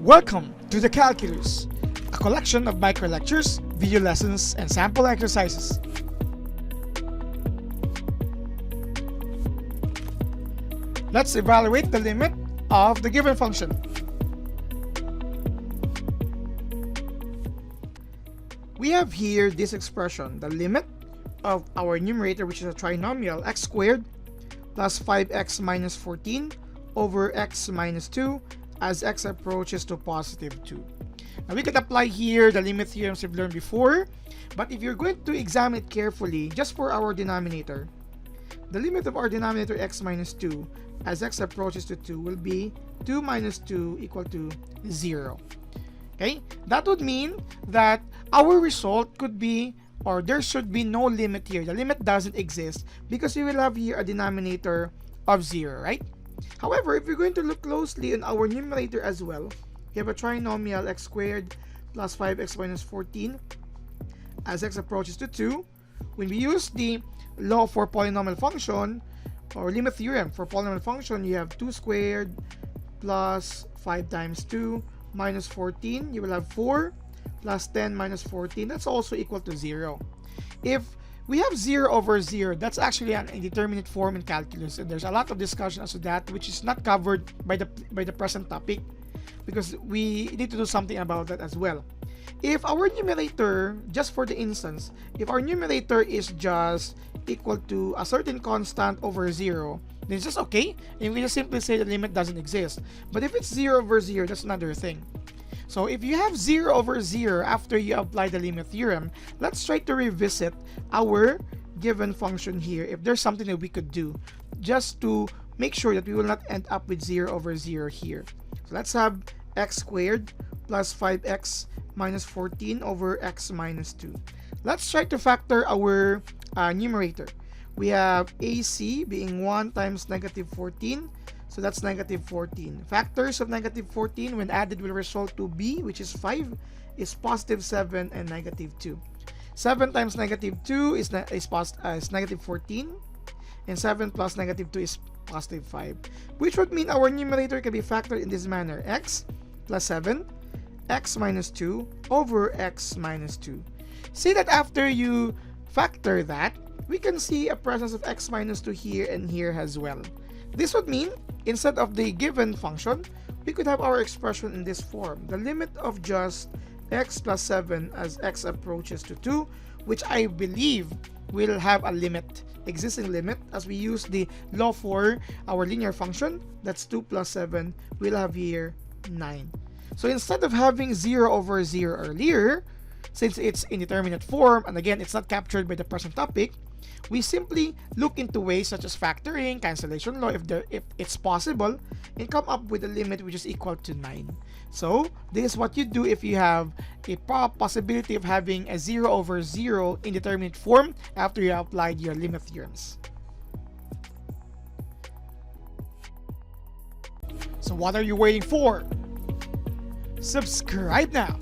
Welcome to the Calculus, a collection of micro lectures, video lessons, and sample exercises. Let's evaluate the limit of the given function. We have here this expression, the limit of our numerator, which is a trinomial x squared plus 5x minus 14 over x minus 2 as x approaches to positive 2. Now we can apply here the limit theorems we've learned before, but if you're going to examine it carefully, just for our denominator, the limit of our denominator x minus 2 as x approaches to 2 will be 2 minus 2 equal to 0. Okay, that would mean that our result could be, or there should be no limit here. The limit doesn't exist because we will have here a denominator of 0, right? However, if you're going to look closely on our numerator as well, we have a trinomial x squared plus 5x minus 14 as x approaches to 2. When we use the law for polynomial function or limit theorem for polynomial function, you have 2 squared plus 5 times 2 minus 14. You will have 4 plus 10 minus 14. That's also equal to 0. If we have 0 over 0, that's actually an indeterminate form in calculus, and there's a lot of discussion as to that, which is not covered by the present topic, because we need to do something about that as well. If our numerator, just for the instance, if our numerator is just equal to a certain constant over 0, then it's just okay, and we just simply say the limit doesn't exist. But if it's 0 over 0, that's another thing. So if you have 0 over 0 after you apply the limit theorem, let's try to revisit our given function here if there's something that we could do just to make sure that we will not end up with 0 over 0 here. So let's have x squared plus 5x minus 14 over x minus 2. Let's try to factor our numerator. We have AC being 1 times negative 14. So that's negative 14. Factors of negative 14 when added will result to b, which is 5, is positive 7 and negative 2. 7 times negative 2 is negative 14. And 7 plus negative 2 is positive 5. Which would mean our numerator can be factored in this manner. X plus 7, x minus 2 over x minus 2. Say that after you factor that, we can see a presence of x minus 2 here and here as well. This would mean, instead of the given function, we could have our expression in this form. The limit of just x plus 7 as x approaches to 2, which I believe will have a limit, existing limit, as we use the law for our linear function. That's 2 plus 7. We'll have here 9. So instead of having 0 over 0 earlier, since it's indeterminate form, and again, it's not captured by the present topic, we simply look into ways such as factoring, cancellation law, if it's possible, and come up with a limit which is equal to 9. So this is what you do if you have a possibility of having a 0 over 0 indeterminate form after you applied your limit theorems. So what are you waiting for? Subscribe now!